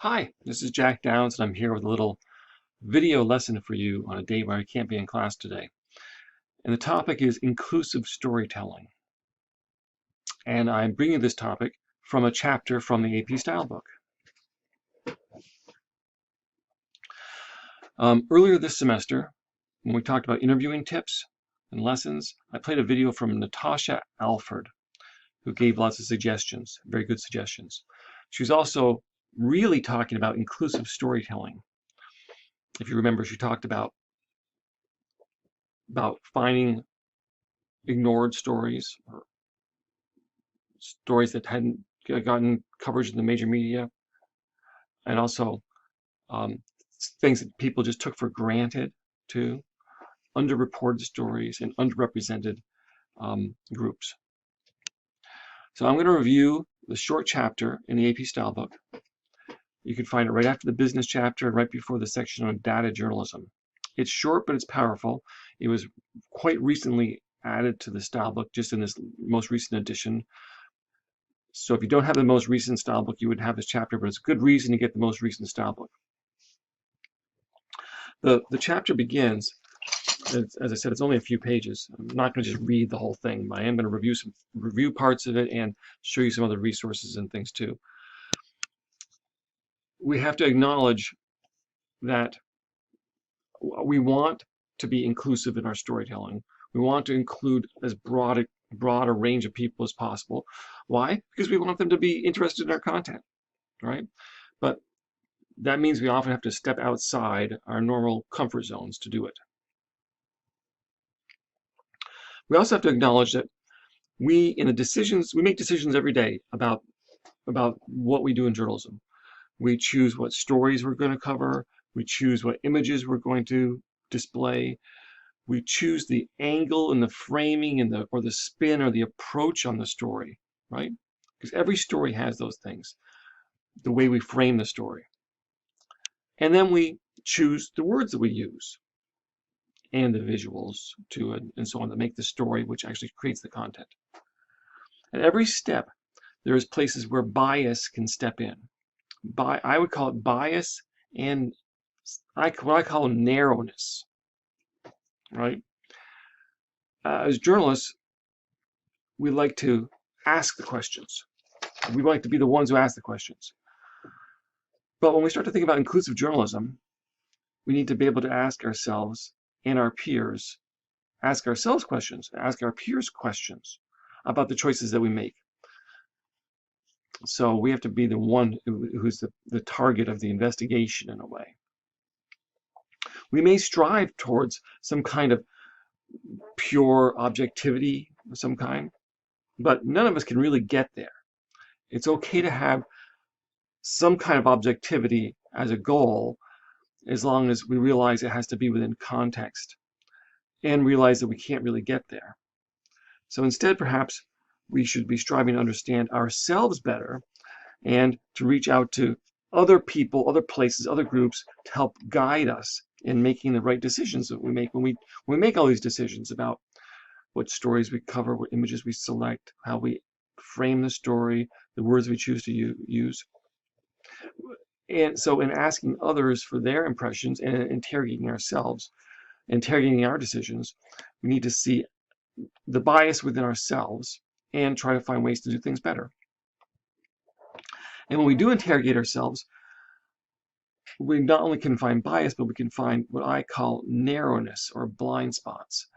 Hi, this is Jack Downs, and I'm here with a little video lesson for you on a day where I can't be in class today. And the topic is inclusive storytelling. And I'm bringing this topic from a chapter from the AP Style book. Earlier this semester, when we talked about interviewing tips and lessons, I played a video from Natasha Alford, who gave lots of suggestions, very good suggestions. She was also really talking about inclusive storytelling. If you remember, she talked about finding ignored stories or stories that hadn't gotten coverage in the major media, and also um, things that people just took for granted too, underreported stories and underrepresented groups. So I'm going to review the short chapter in the AP Style book. You can find it right after the business chapter and right before the section on data journalism. It's short, but it's powerful. It was quite recently added to the style book, just in this most recent edition. So if you don't have the most recent style book, you would have this chapter, but it's a good reason to get the most recent style book. The chapter begins, as I said, it's only a few pages. I'm not going to just read the whole thing. I am going to review parts of it and show you some other resources and things too. We have to acknowledge that we want to be inclusive in our storytelling. We want to include as broad a range of people as possible. Why? Because we want them to be interested in our content, right? But that means we often have to step outside our normal comfort zones to do it. We also have to acknowledge that we make decisions every day about what we do in journalism. We choose what stories we're going to cover. We choose what images we're going to display. We choose the angle and the framing and or the spin or the approach on the story, right? Because every story has those things, the way we frame the story. And then we choose the words that we use and the visuals to it and so on to make the story, which actually creates the content. At every step, there's places where bias can step in. I would call it bias and what I call narrowness, right? As journalists, we like to ask the questions. We like to be the ones who ask the questions. But when we start to think about inclusive journalism, we need to be able to ask ourselves and our peers, ask ourselves questions, ask our peers questions about the choices that we make. So we have to be the one who's the target of the investigation in a way. We may strive towards some kind of pure objectivity of some kind, but none of us can really get there. It's okay to have some kind of objectivity as a goal, as long as we realize it has to be within context and realize that we can't really get there. So instead, perhaps we should be striving to understand ourselves better and to reach out to other people, other places, other groups to help guide us in making the right decisions that we make when we make all these decisions about what stories we cover, what images we select, how we frame the story, the words we choose to use. And so in asking others for their impressions and interrogating ourselves, interrogating our decisions, we need to see the bias within ourselves and try to find ways to do things better. And when we do interrogate ourselves, we not only can find bias, but we can find what I call narrowness or blind spots.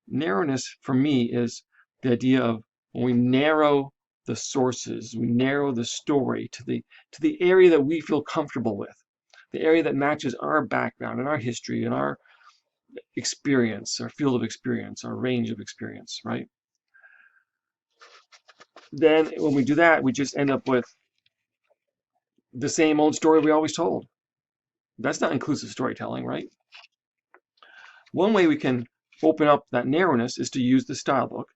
Narrowness for me is the idea of when we narrow the sources, we narrow the story to the area that we feel comfortable with, the area that matches our background and our history and our experience, our field of experience, our range of experience, right? Then when we do that, we just end up with the same old story we always told. That's not inclusive storytelling, right? One way we can open up that narrowness is to use the style book.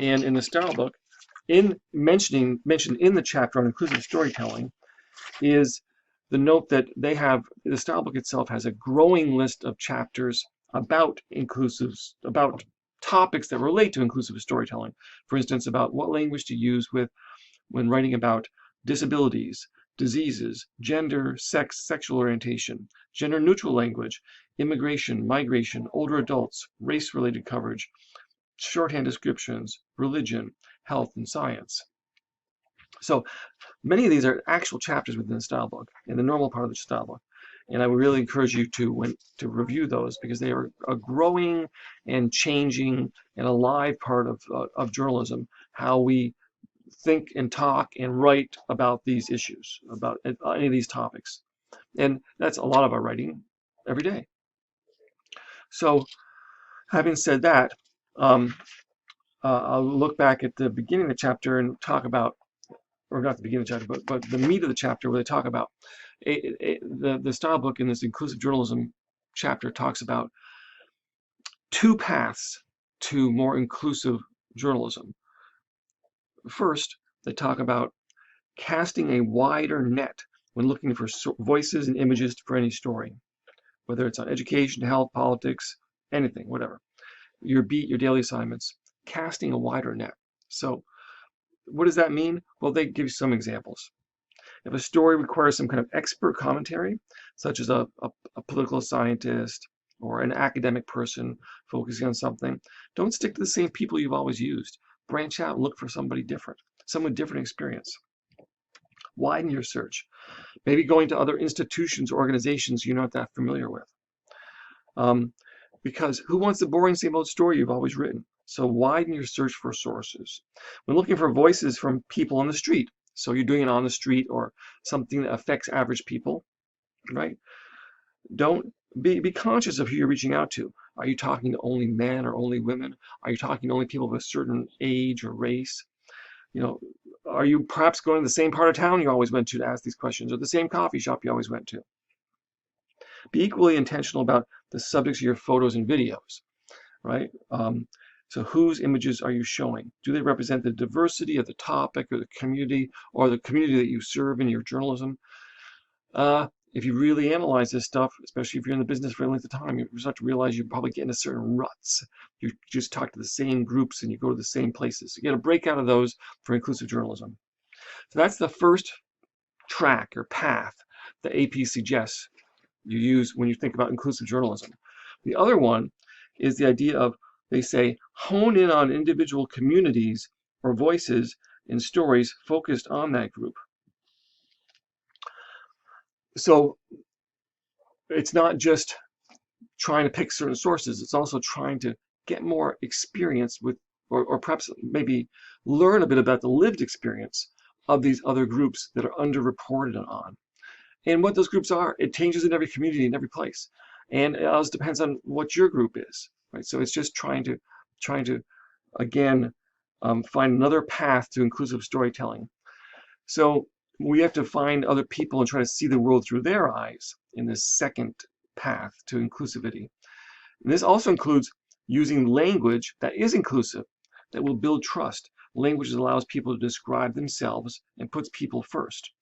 And in the style book, mentioned in the chapter on inclusive storytelling is the note that the style book itself has a growing list of chapters about topics that relate to inclusive storytelling. For instance, about what language to use when writing about disabilities, diseases, gender, sex, sexual orientation, gender-neutral language, immigration, migration, older adults, race-related coverage, shorthand descriptions, religion, health, and science. So many of these are actual chapters within the style book, in the normal part of the style book. And I would really encourage you to review those, because they are a growing and changing and alive part of journalism, how we think and talk and write about these issues, about any of these topics. And that's a lot of our writing every day. So having said that, I'll look back at the beginning of the chapter and talk about, or not the beginning of the chapter, but the meat of the chapter, where they talk about the style book in this inclusive journalism chapter talks about two paths to more inclusive journalism. First, they talk about casting a wider net when looking for voices and images for any story, whether it's on education, health, politics, anything, whatever. Your beat, your daily assignments, casting a wider net. So what does that mean? Well, they give you some examples. If a story requires some kind of expert commentary, such as a political scientist or an academic person focusing on something, don't stick to the same people you've always used. Branch out and look for somebody different, someone with different experience. Widen your search. Maybe going to other institutions or organizations you're not that familiar with. Because who wants the boring same old story you've always written? So widen your search for sources. When looking for voices from people on the street, so you're doing it on the street or something that affects average people, right? Don't be conscious of who you're reaching out to. Are you talking to only men or only women? Are you talking to only people of a certain age or race? Are you perhaps going to the same part of town you always went to ask these questions, or the same coffee shop you always went to? Be equally intentional about the subjects of your photos and videos, right? So whose images are you showing? Do they represent the diversity of the topic or the community that you serve in your journalism? If you really analyze this stuff, especially if you're in the business for a length of time, you start to realize you probably get into certain ruts. You just talk to the same groups and you go to the same places. You get a break out of those for inclusive journalism. So that's the first track or path that AP suggests you use when you think about inclusive journalism. The other one is the idea of, they say, hone in on individual communities or voices in stories focused on that group. So it's not just trying to pick certain sources, it's also trying to get more experience with, or perhaps maybe learn a bit about the lived experience of these other groups that are underreported on. And what those groups are, it changes in every community, in every place. And it also depends on what your group is, right? So it's just trying to again, find another path to inclusive storytelling. So we have to find other people and try to see the world through their eyes in this second path to inclusivity. And this also includes using language that is inclusive, that will build trust. Language that allows people to describe themselves and puts people first.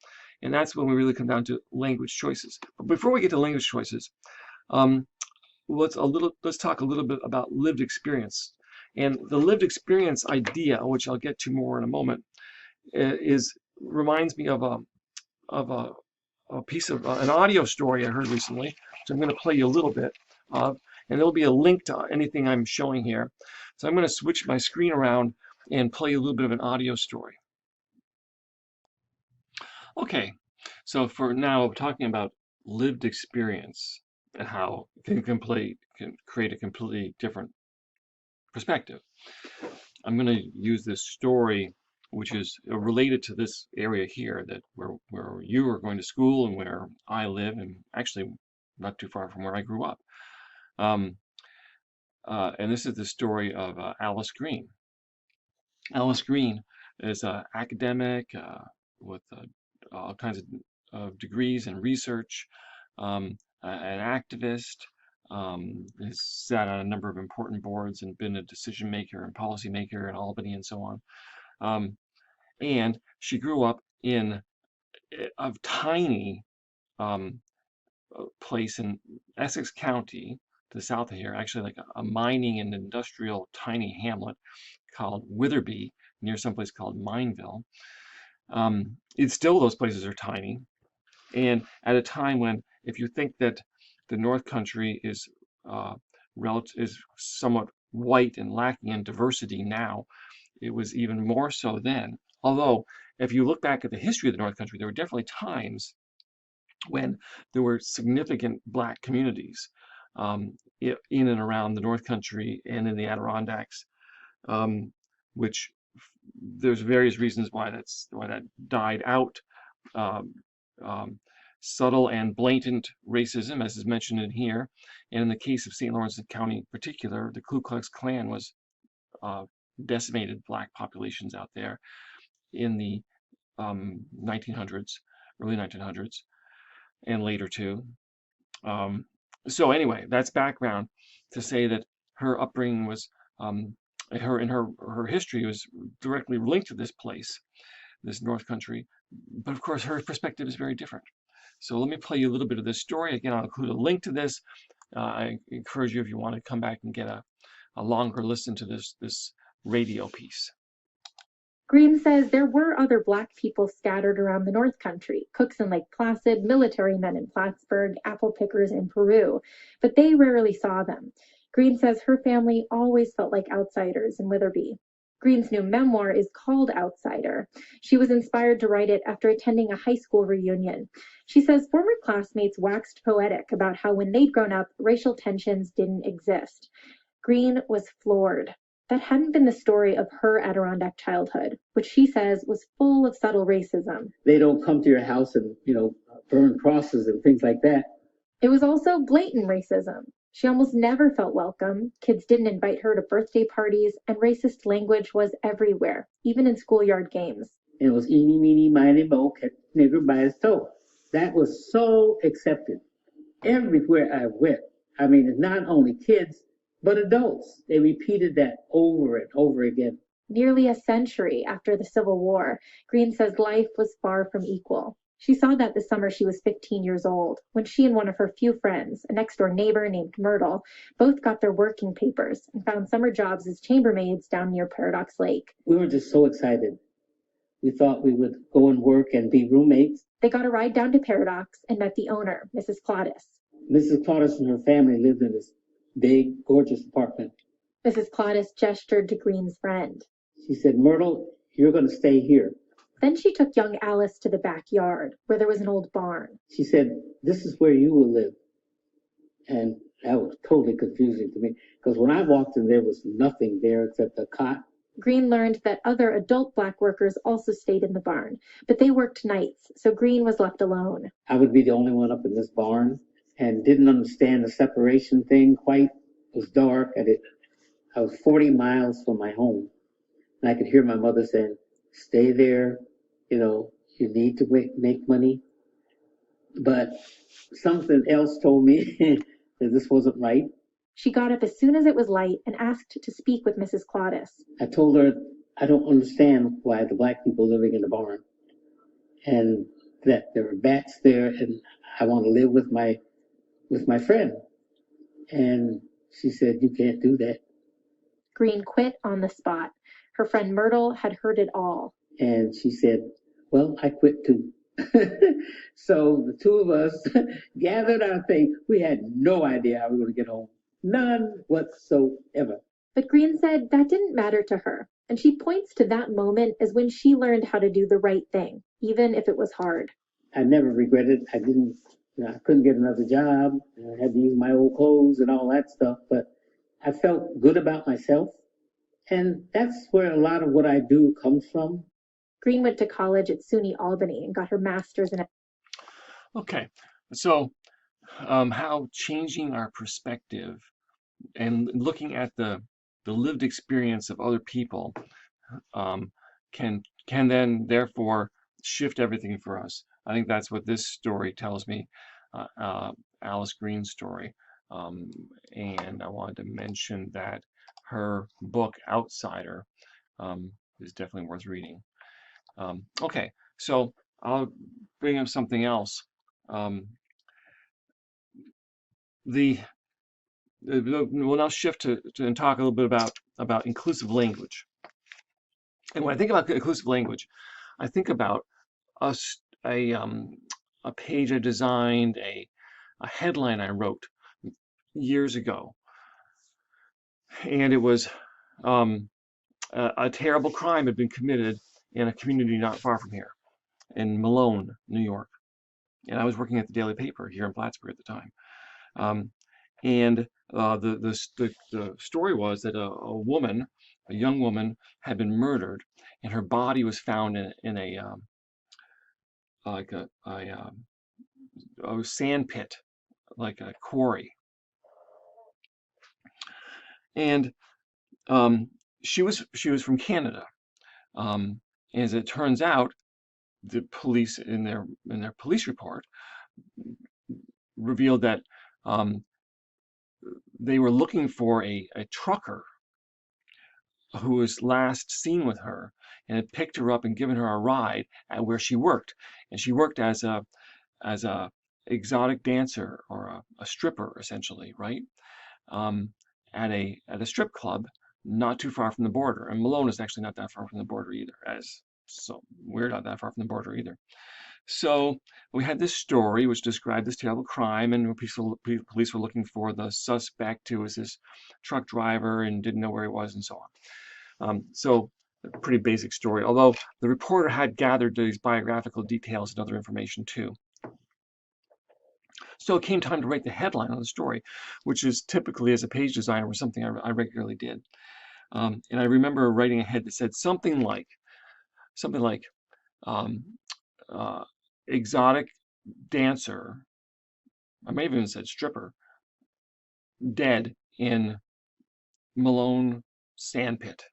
And that's when we really come down to language choices. But before we get to language choices, let's talk a little bit about lived experience. And the lived experience idea, which I'll get to more in a moment, reminds me of a piece of an audio story I heard recently, which I'm going to play you a little bit of, and there'll be a link to anything I'm showing here. So I'm going to switch my screen around and play you a little bit of an audio story. Okay, so for now, we're talking about lived experience and how it can create a completely different perspective. I'm going to use this story, which is related to this area here, that where you are going to school and where I live, and actually not too far from where I grew up. And this is the story of Alice Green. Alice Green is an academic with all kinds of degrees and research, an activist, has sat on a number of important boards and been a decision maker and policy maker in Albany and so on. And she grew up in a tiny place in Essex County, to the south of here, actually like a mining and industrial tiny hamlet called Witherby, near someplace called Mineville. It's still, those places are tiny. And at a time when, if you think that the North Country is is somewhat white and lacking in diversity now, it was even more so then. Although, if you look back at the history of the North Country, there were definitely times when there were significant black communities in and around the North Country and in the Adirondacks, um, which there's various reasons why that died out. Um, um, Subtle and blatant racism, as is mentioned in here, and in the case of St. Lawrence County in particular, the Ku Klux Klan was decimated black populations out there in the 1900s, early 1900s, and later too. Um, so anyway, that's background to say that her upbringing was her history was directly linked to this place, this North Country, but of course her perspective is very different. So let me play you a little bit of this story. Again, I'll include a link to this. I encourage you, if you want to come back and get a longer listen to this radio piece. Green says there were other Black people scattered around the North Country, cooks in Lake Placid, military men in Plattsburgh, apple pickers in Peru, but they rarely saw them. Green says her family always felt like outsiders in Witherby. Green's new memoir is called Outsider. She was inspired to write it after attending a high school reunion. She says former classmates waxed poetic about how when they'd grown up, racial tensions didn't exist. Green was floored. That hadn't been the story of her Adirondack childhood, which she says was full of subtle racism. They don't come to your house and, burn crosses and things like that. It was also blatant racism. She almost never felt welcome. Kids didn't invite her to birthday parties, and racist language was everywhere, even in schoolyard games. And it was eeny, meeny, miny, mo, catch nigger by his toe. That was so accepted everywhere I went. I mean, it's not only kids, but adults. They repeated that over and over again. Nearly a century after the Civil War, Green says life was far from equal. She saw that the summer she was 15 years old, when she and one of her few friends, a next-door neighbor named Myrtle, both got their working papers and found summer jobs as chambermaids down near Paradox Lake. We were just so excited. We thought we would go and work and be roommates. They got a ride down to Paradox and met the owner, Mrs. Plottis. Mrs. Plottis and her family lived in this big, gorgeous apartment. Mrs. Plottis gestured to Green's friend. She said, "Myrtle, you're going to stay here." Then she took young Alice to the backyard, where there was an old barn. She said, "This is where you will live." And that was totally confusing to me, because when I walked in, there was nothing there except a cot. Green learned that other adult Black workers also stayed in the barn, but they worked nights, so Green was left alone. I would be the only one up in this barn and didn't understand the separation thing quite. It was dark, and I was 40 miles from my home. And I could hear my mother saying, "Stay there, you need to make money." But something else told me that this wasn't right. She got up as soon as it was light and asked to speak with Mrs. Plottis. I told her I don't understand why the Black people living in the barn, and that there were bats there, and I want to live with my friend. And she said, "You can't do that." Green quit on the spot. Her friend Myrtle had heard it all. And she said, "Well, I quit too." So the two of us gathered our things. We had no idea how we were going to get home. None whatsoever. But Green said that didn't matter to her, and she points to that moment as when she learned how to do the right thing, even if it was hard. I never regretted. I couldn't get another job. I had to use my old clothes and all that stuff, but I felt good about myself. And that's where a lot of what I do comes from. Green went to college at SUNY Albany and got her master's in. Okay, so how changing our perspective and looking at the lived experience of other people can then therefore shift everything for us. I think that's what this story tells me, Alice Green's story. And I wanted to mention that her book Outsider is definitely worth reading. Okay, so I'll bring up something else. We'll now shift to and talk a little bit about inclusive language. And when I think about inclusive language, I think about a page I designed, a headline I wrote years ago, and it was a terrible crime had been committed in a community not far from here, in Malone, New York. And I was working at the daily paper here in Plattsburgh at the time. Um, and the story was that a young woman, had been murdered, and her body was found in a like a sand pit, like a quarry. And she was from Canada. As it turns out, the police in their police report revealed that they were looking for a trucker who was last seen with her and had picked her up and given her a ride at where she worked. And she worked as a exotic dancer, or a stripper, essentially, right? At a strip club not too far from the border. And Malone is actually not that far from the border either, so we're not that far from the border either. So we had this story which described this terrible crime, and police were looking for the suspect, who was this truck driver and didn't know where he was, and so on. So a pretty basic story, although the reporter had gathered these biographical details and other information too. So it came time to write the headline on the story, which is typically, as a page designer, was something I regularly did. And I remember writing a head that said something like um, exotic dancer, I may have even said stripper, dead in Malone sandpit.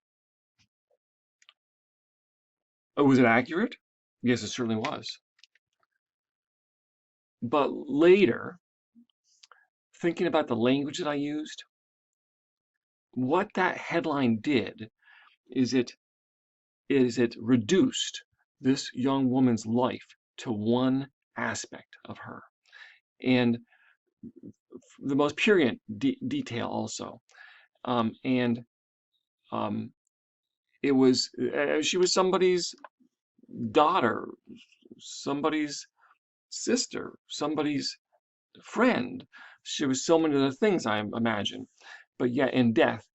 Oh, was it accurate? Yes, it certainly was. But later, thinking about the language that I used, what that headline did is it reduced this young woman's life to one aspect of her, and the most purient detail also. And it was she was somebody's daughter, somebody's sister, somebody's friend. She was so many other things, I imagine, but yet in death,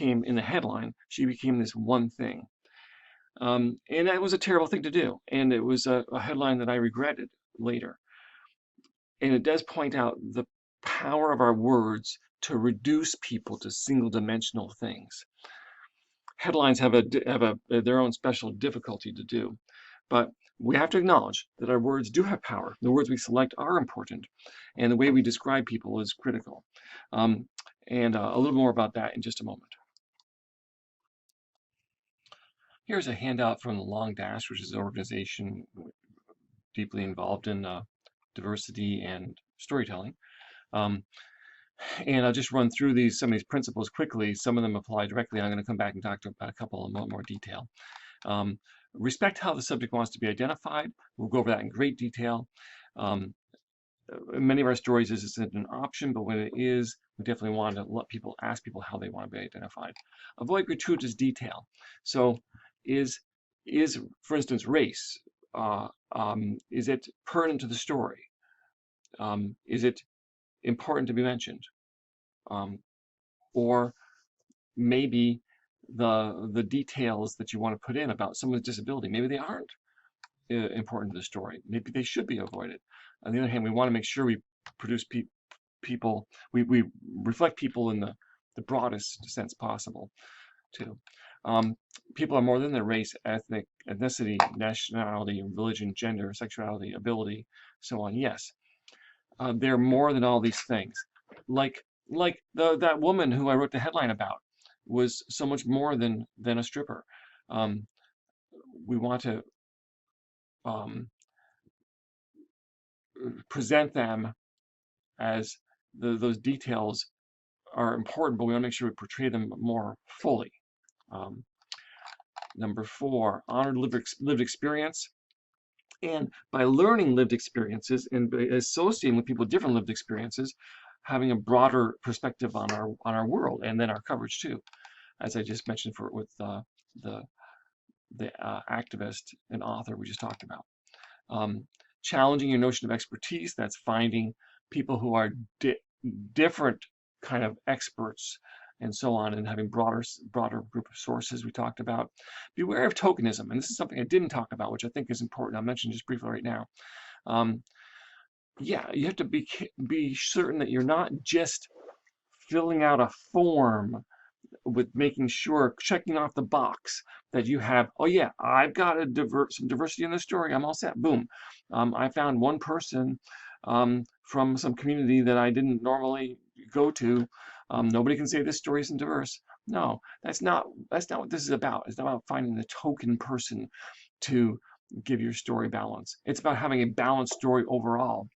in the headline, she became this one thing. And that was a terrible thing to do, and it was a headline that I regretted later. And it does point out the power of our words to reduce people to single-dimensional things. Headlines have their own special difficulty to do, but we have to acknowledge that our words do have power. The words we select are important, and the way we describe people is critical. And a little more about that in just a moment. Here's a handout from the Long Dash, which is an organization deeply involved in diversity and storytelling. And I'll just run through some of these principles quickly. Some of them apply directly. I'm going to come back and talk about a couple in more detail. Respect how the subject wants to be identified. We'll go over that in great detail. In many of our stories, this isn't an option, but when it is, we definitely want to ask people how they want to be identified. Avoid gratuitous detail. So is for instance, race, is it pertinent to the story? Is it important to be mentioned? Or maybe the details that you want to put in about someone's disability, maybe they aren't important to the story. Maybe they should be avoided. On the other hand, we want to make sure we produce people, we reflect people in the broadest sense possible too. People are more than their race, ethnicity, nationality, religion, gender, sexuality, ability, so on. Yes, they're more than all these things. Like that woman who I wrote the headline about was so much more than a stripper. We want to present them as those details are important, but we want to make sure we portray them more fully. Number 4, honor lived experience. And by learning lived experiences and by associating with people with different lived experiences, having a broader perspective on our world, and then our coverage too, as I just mentioned with the the activist and author we just talked about. Challenging your notion of expertise, that's finding people who are different kind of experts and so on, and having broader group of sources we talked about. Beware of tokenism, and this is something I didn't talk about, which I think is important. I'll mention just briefly right now. Yeah, you have to be certain that you're not just filling out a form with making sure, checking off the box that you have, oh yeah, I've got some diversity in the story, I'm all set, boom. I found one person from some community that I didn't normally go to. Nobody can say this story isn't diverse. No, that's not what this is about. It's not about finding the token person to give your story balance. It's about having a balanced story overall.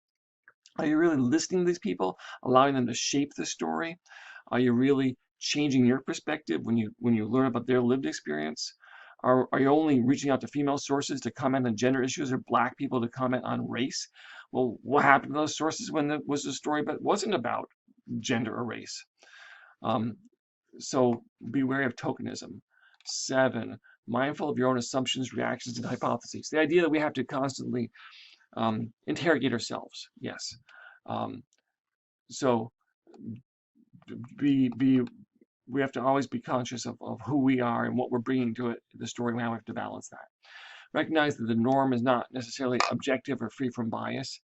Are you really listening to these people, allowing them to shape the story? Are you really changing your perspective when you learn about their lived experience? Are you only reaching out to female sources to comment on gender issues, or black people to comment on race? Well, what happened to those sources when there was a story but wasn't about gender or race? So be wary of tokenism. 7, mindful of your own assumptions, reactions, and hypotheses. The idea that we have to constantly interrogate ourselves. Yes. So we have to always be conscious of who we are and what we're bringing to it, the story. We have to balance that. Recognize that the norm is not necessarily objective or free from bias.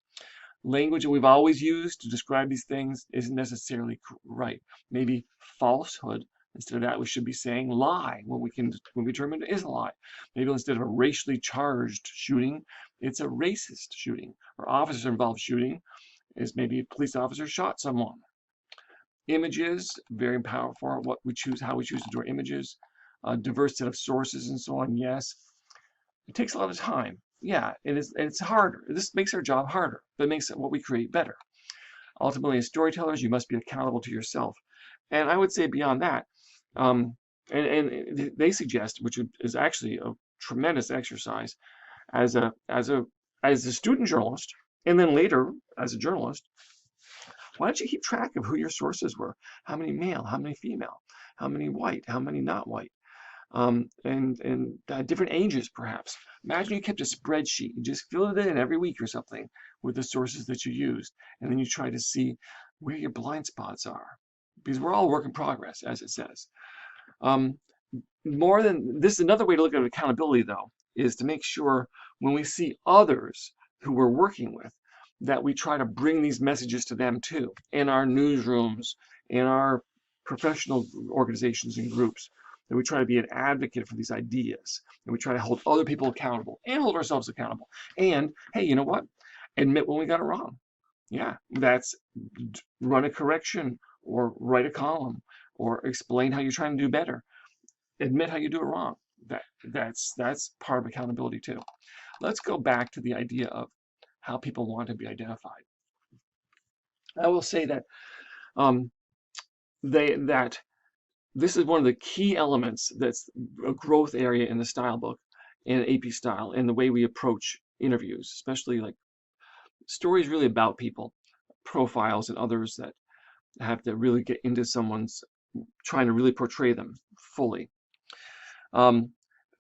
Language that we've always used to describe these things isn't necessarily right. Maybe falsehood. Instead of that, we should be saying lie when we determine it is a lie. Maybe instead of a racially charged shooting, it's a racist shooting. Or officer-involved shooting is maybe a police officer shot someone. Images, very powerful. What we choose, how we choose to do our images. A diverse set of sources and so on. Yes, it takes a lot of time. Yeah, it's harder. This makes our job harder, but it makes what we create better. Ultimately, as storytellers, you must be accountable to yourself. And I would say beyond that, and they suggest, which is actually a tremendous exercise, as a student journalist, and then later as a journalist, why don't you keep track of who your sources were? How many male? How many female? How many white? How many not white? And different ages, perhaps. Imagine you kept a spreadsheet. You just filled it in every week or something with the sources that you used, and then you try to see where your blind spots are, because we're all work in progress, as it says. More than this, another way to look at accountability, though, is to make sure when we see others who we're working with, that we try to bring these messages to them too, in our newsrooms, in our professional organizations and groups, that we try to be an advocate for these ideas, and we try to hold other people accountable and hold ourselves accountable. And hey, you know what? Admit when we got it wrong. Yeah, that's run a correction or write a column or explain how you're trying to do better. Admit how you do it wrong. That's part of accountability too. Let's go back to the idea of how people want to be identified. I will say that this is one of the key elements that's a growth area in the style book and AP style, and the way we approach interviews, especially like stories really about people, profiles, and others that have to really get into someone's, trying to really portray them fully.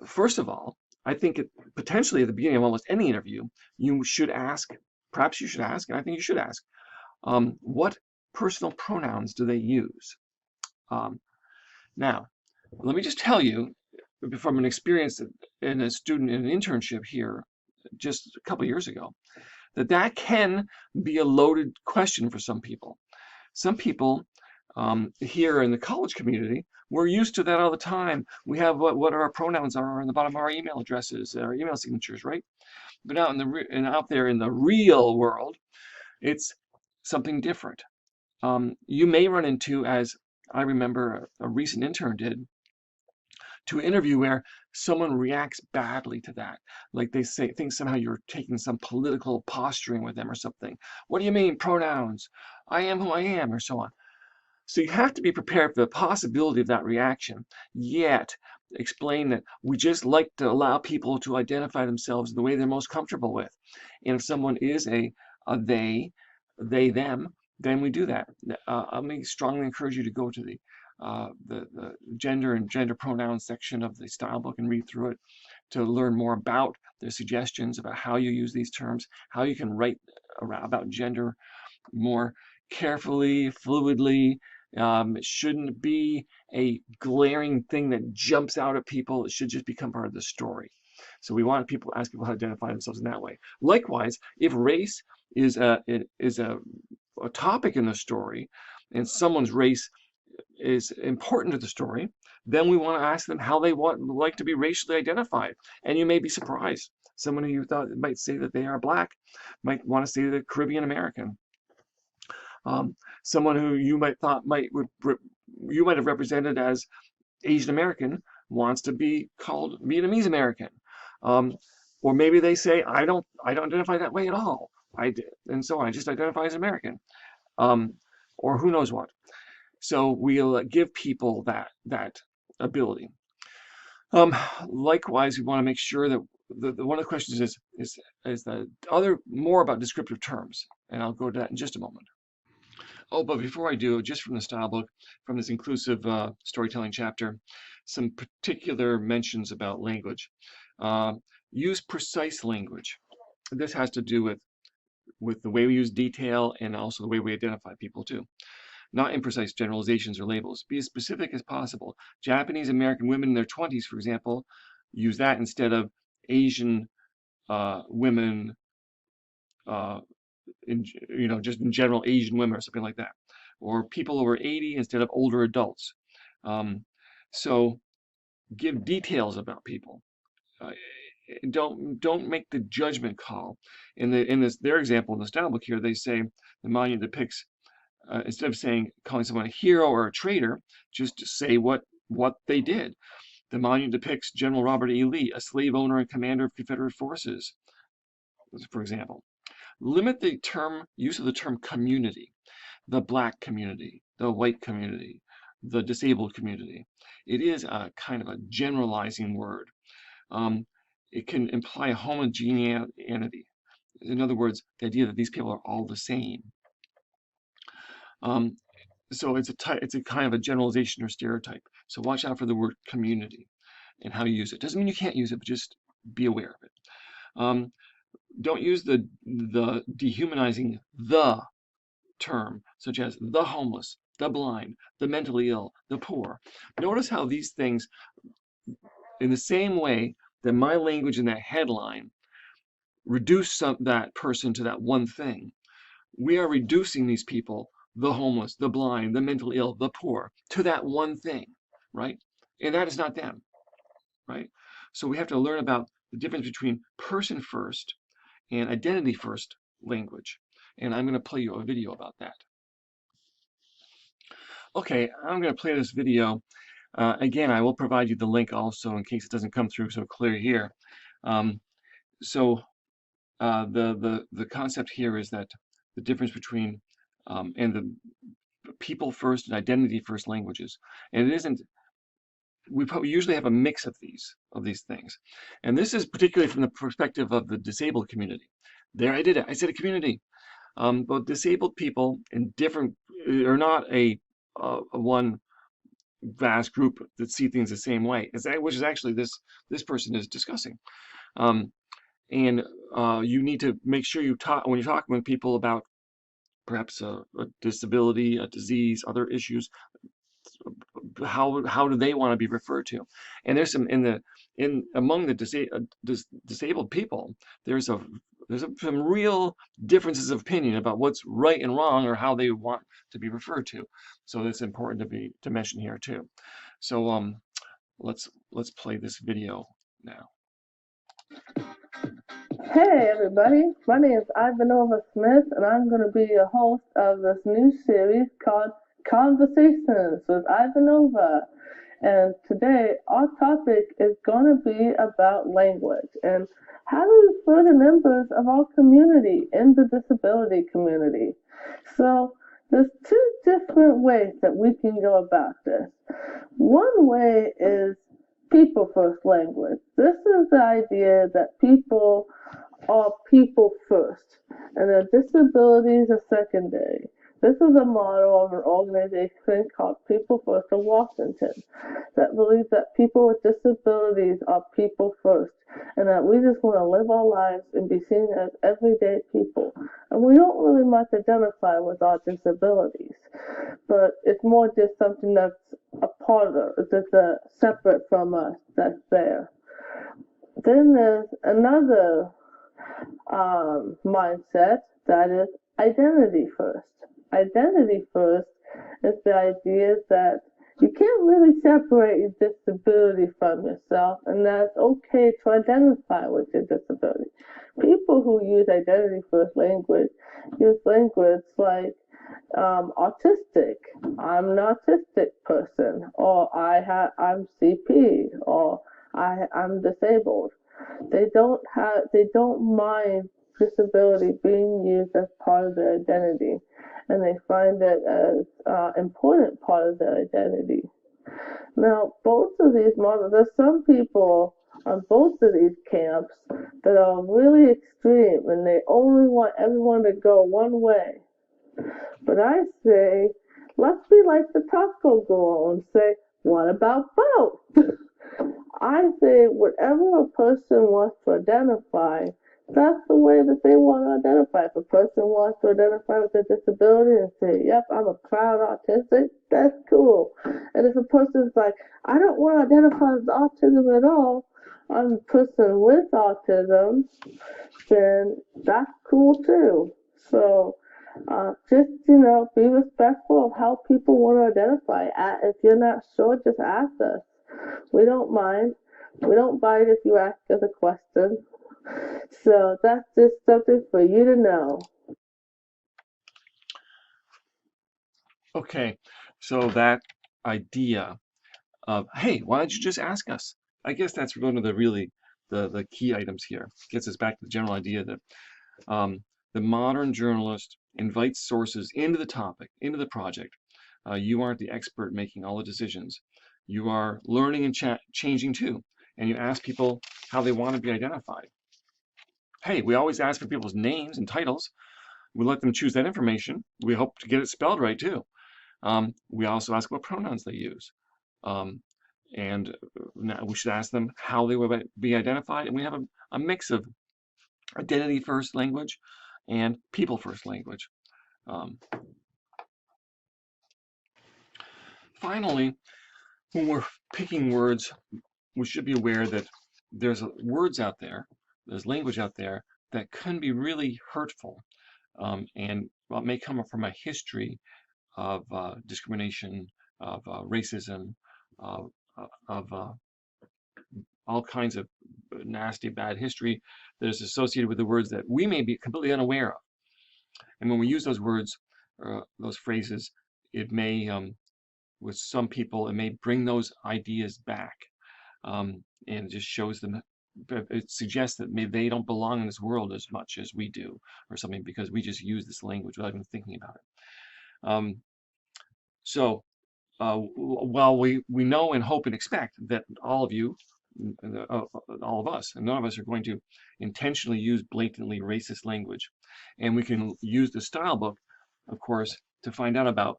First of all, I think potentially at the beginning of almost any interview, you should ask, perhaps you should ask, and I think you should ask, what personal pronouns do they use? Now, let me just tell you from an experience in a student in an internship here just a couple years ago, that can be a loaded question for some people. Some people here in the college community, we're used to that all the time. We have what our pronouns are on the bottom of our email addresses, our email signatures, right? But out there in the real world, it's something different. You may run into, as I remember a recent intern did, to an interview where someone reacts badly to that. Like they think somehow you're taking some political posturing with them or something. What do you mean, pronouns? I am who I am, or so on. So you have to be prepared for the possibility of that reaction, yet explain that we just like to allow people to identify themselves in the way they're most comfortable with. And if someone is a they, them, then we do that. I may strongly encourage you to go to the gender and gender pronouns section of the style book and read through it. to learn more about their suggestions about how you use these terms, how you can write about gender more carefully, fluidly. It shouldn't be a glaring thing that jumps out at people. It should just become part of the story. So we want people ask people how to identify themselves in that way. Likewise, if race is a topic in the story, and someone's race is important to the story, then we want to ask them how they like to be racially identified. And you may be surprised. Someone who you thought might say that they are Black might want to say they're Caribbean American. Someone who you might have represented as Asian American wants to be called Vietnamese American, or maybe they say I don't identify that way at all. And so I just identify as American, or who knows what. So we'll give people that ability. Likewise, we want to make sure that one of the questions is the other more about descriptive terms, and I'll go to that in just a moment. Oh, but before I do, just from the style book, from this inclusive storytelling chapter, some particular mentions about language. Use precise language. This has to do with the way we use detail and also the way we identify people too. Not imprecise generalizations or labels. Be as specific as possible. Japanese American women in their 20s, for example, use that instead of Asian women, just in general, Asian women or something like that. Or people over 80 instead of older adults. So give details about people. Don't make the judgment call. In their example in the style book here, they say the monument depicts, instead of calling someone a hero or a traitor, just say what they did. The monument depicts General Robert E. Lee, a slave owner and commander of Confederate forces, for example. Limit the use of the term community, the Black community, the white community, the disabled community. It is a kind of a generalizing word. It can imply homogeneity. In other words, the idea that these people are all the same. So it's a kind of a generalization or stereotype. So watch out for the word community and how you use it. Doesn't mean you can't use it, but just be aware of it. Don't use the dehumanizing the term, such as the homeless, the blind, the mentally ill, the poor. Notice how these things, in the same way that my language in that headline reduce that person to that one thing, we are reducing these people, the homeless, the blind, the mentally ill, the poor, to that one thing, right? And that is not them, right? So we have to learn about the difference between person first and identity first language. And I'm going to play you a video about that. Okay, I'm going to play this video. Again, I will provide you the link also in case it doesn't come through so clear here. The concept here is that the difference between and the people first and identity first languages, and it isn't. We usually have a mix of these things, and this is particularly from the perspective of the disabled community. There, I did it. I said a community. But disabled people in different are not a one vast group that see things the same way, which is actually this person is discussing. And you need to make sure when you're talking with people about perhaps a disability, a disease, other issues, how do they want to be referred to? And there's some among the disabled people, there's some real differences of opinion about what's right and wrong or how they want to be referred to. So that's important to mention here too. So let's play this video now. Hey everybody, my name is Ivanova Smith and I'm going to be your host of this new series called Conversations with Ivanova. And today our topic is going to be about language and how to refer to members of our community in the disability community. So there's two different ways that we can go about this. One way is people first language. This is the idea that people are people first and their disabilities are secondary. This is a model of an organization called People First of Washington that believes that people with disabilities are people first and that we just want to live our lives and be seen as everyday people. And we don't really much identify with our disabilities, but it's more just something that's a part of it, it's just separate from us that's there. Then there's another mindset that is identity first. Identity first is the idea that you can't really separate your disability from yourself, and that it's okay to identify with your disability. People who use identity first language use language like autistic. I'm an autistic person, or I'm CP, or I'm disabled. They don't mind disability being used as part of their identity, and they find it as an important part of their identity. Now, both of these models, there's some people on both of these camps that are really extreme and they only want everyone to go one way. But I say, let's be like the taco girl and say, what about both? I say, whatever a person wants to identify, that's the way that they want to identify. If a person wants to identify with a disability and say, yep, I'm a proud autistic, that's cool. And if a person's like, I don't want to identify with autism at all, I'm a person with autism, then that's cool too. So just, be respectful of how people want to identify. If you're not sure, just ask us. We don't mind. We don't bite if you ask us a question. So that's just something for you to know. Okay, so that idea of, hey, why don't you just ask us? I guess that's one of the key items here. Gets us back to the general idea that the modern journalist invites sources into the topic, into the project. You aren't the expert making all the decisions. You are learning and changing too. And you ask people how they want to be identified. Hey, we always ask for people's names and titles. We let them choose that information. We hope to get it spelled right too. We also ask what pronouns they use. And now we should ask them how they will be identified. And we have a mix of identity first language and people first language. Finally, when we're picking words, we should be aware that there's words out there, there's language out there that can be really hurtful, and may come from a history of discrimination, of racism, of all kinds of nasty, bad history that is associated with the words that we may be completely unaware of. And when we use those words, those phrases, it may, with some people, it may bring those ideas back. And it just shows them, it suggests that maybe they don't belong in this world as much as we do, or something, because we just use this language without even thinking about it. So while we know and hope and expect that all of you, all of us, and none of us are going to intentionally use blatantly racist language, and we can use the style book, of course, to find out about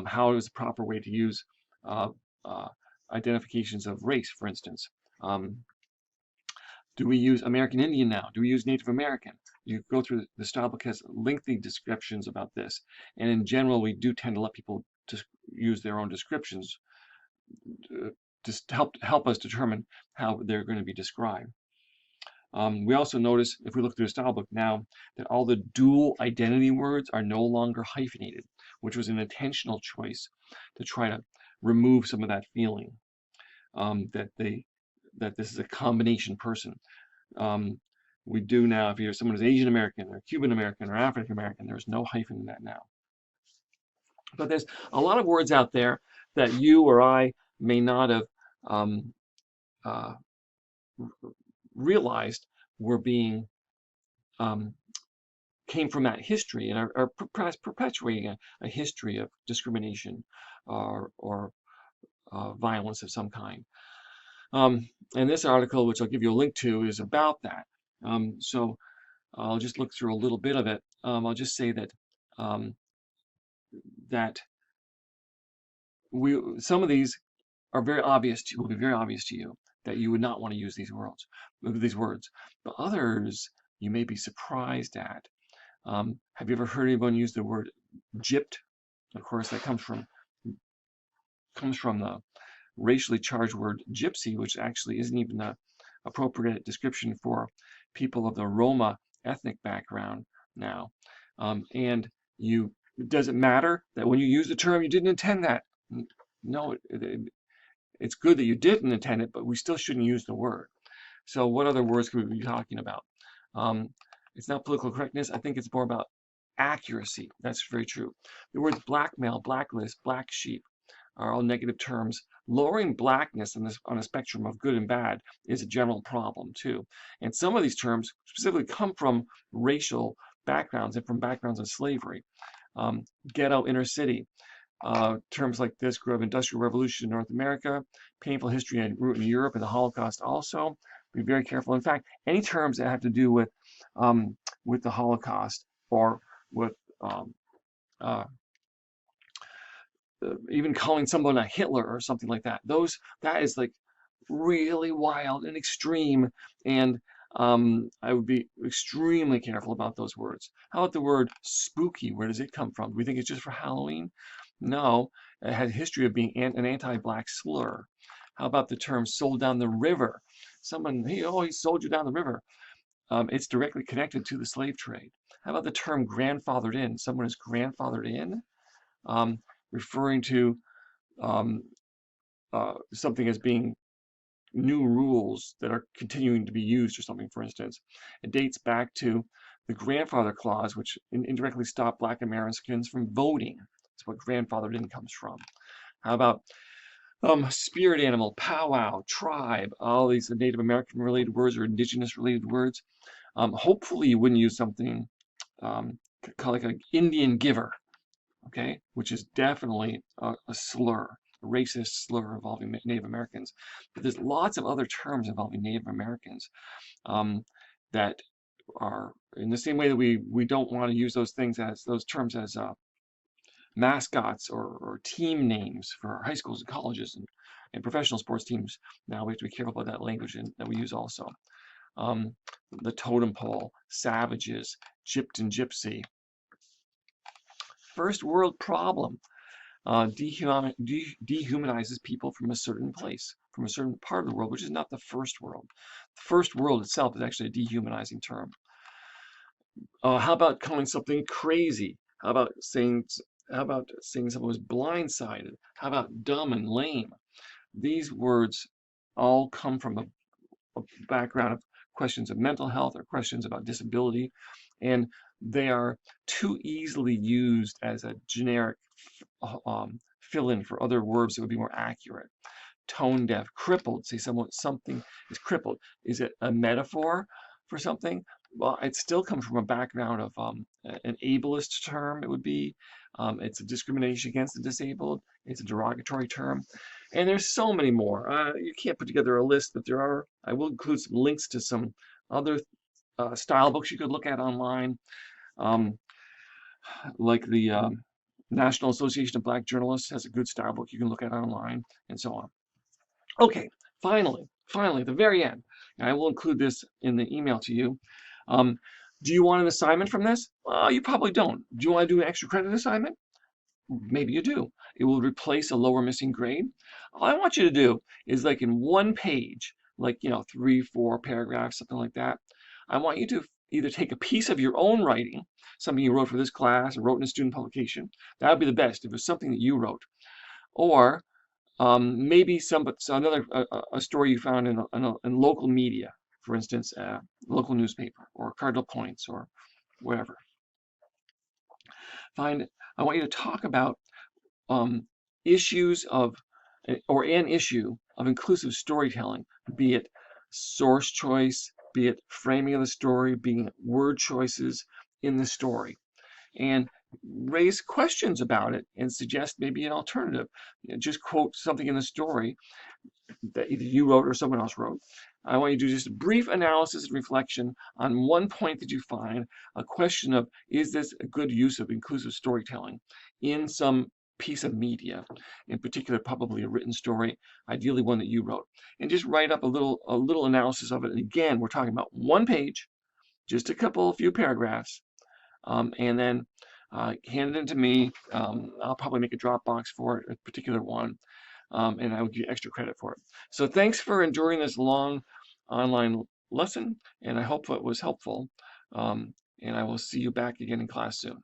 how is the proper way to use identifications of race, for instance. Do we use American Indian now? Do we use Native American? You go through the style book has lengthy descriptions about this, and in general, we do tend to let people just use their own descriptions to help us determine how they're going to be described. We also notice, if we look through the style book now, that all the dual identity words are no longer hyphenated, which was an intentional choice to try to remove some of that feeling that this is a combination person. We do now, if you're someone who's Asian American or Cuban American or African American, there's no hyphen in that now. But there's a lot of words out there that you or I may not have realized were being came from that history and are perhaps perpetuating a history of discrimination or violence of some kind. And this article, which I'll give you a link to, is about that. So I'll just look through a little bit of it. I'll just say that that some of these are very obvious to will be very obvious to you that you would not want to use these words, but others you may be surprised at. Have you ever heard anyone use the word gypped? Of course, that comes from the racially charged word gypsy, which actually isn't even the appropriate description for people of the Roma ethnic background now. And does it matter that when you use the term you didn't intend that? No, it's good that you didn't intend it, but we still shouldn't use the word. So what other words could we be talking about? It's not political correctness. I think it's more about accuracy. That's very true. The words blackmail, blacklist, black sheep are all negative terms. Lowering blackness on a spectrum of good and bad is a general problem too. And some of these terms specifically come from racial backgrounds and from backgrounds of slavery. Ghetto, inner city. Terms like this grew up Industrial Revolution in North America, painful history and root in Europe, and the Holocaust also. Be very careful. In fact, any terms that have to do with the Holocaust or with even calling someone a Hitler or something like that, that is like really wild and extreme, and I would be extremely careful about those words. How about the word spooky? Where does it come from? Do we think it's just for Halloween? No, it had a history of being an anti-black slur. How about the term sold down the river? Someone, he sold you down the river. It's directly connected to the slave trade. How about the term grandfathered in? Someone is grandfathered in, referring to something as being new rules that are continuing to be used or something, for instance. It dates back to the grandfather clause, which indirectly stopped Black Americans from voting. That's what grandfathered in comes from. How about spirit animal, powwow, tribe, all these Native American related words or indigenous related words. Hopefully you wouldn't use something called like an Indian giver, okay, which is definitely a slur, a racist slur involving Native Americans. But there's lots of other terms involving Native Americans that are in the same way that we don't want to use those terms as mascots or team names for high schools and colleges and professional sports teams. Now we have to be careful about that language that we use also. The totem pole, savages, gypped and gypsy. First world problem. Dehumanizes people from a certain place, from a certain part of the world, which is not the first world. The first world itself is actually a dehumanizing term. How about calling something crazy? How about saying someone was blindsided? How about dumb and lame? These words all come from a background of questions of mental health or questions about disability, and they are too easily used as a generic fill-in for other words that would be more accurate. Tone deaf, crippled. Say something is crippled. Is it a metaphor for something? Well, it still comes from a background of an ableist term. It would be. It's a discrimination against the disabled. It's a derogatory term. And there's so many more. You can't put together a list, but there are. I will include some links to some other style books you could look at online, like the National Association of Black Journalists has a good style book you can look at online, and so on. Okay, finally, at the very end, and I will include this in the email to you. Do you want an assignment from this? You probably don't. Do you want to do an extra credit assignment? Maybe you do. It will replace a lower missing grade. All I want you to do is like in one page, like 3, 4 paragraphs, something like that. I want you to either take a piece of your own writing, something you wrote for this class or wrote in a student publication. That would be the best if it was something that you wrote, or maybe a story you found in local media, for instance, local newspaper or Cardinal Points or whatever. I want you to talk about issues of, or an issue of inclusive storytelling, be it source choice, be it framing of the story, being word choices in the story, and raise questions about it and suggest maybe an alternative. Just quote something in the story that either you wrote or someone else wrote, I want you to do just a brief analysis and reflection on one point that you find, a question of, is this a good use of inclusive storytelling in some piece of media, in particular probably a written story, ideally one that you wrote, and just write up a little analysis of it. And again, we're talking about one page, just a few paragraphs, and then hand it in to me. I'll probably make a Dropbox for it, a particular one, and I will give you extra credit for it. So thanks for enduring this long online lesson, and I hope it was helpful. And I will see you back again in class soon.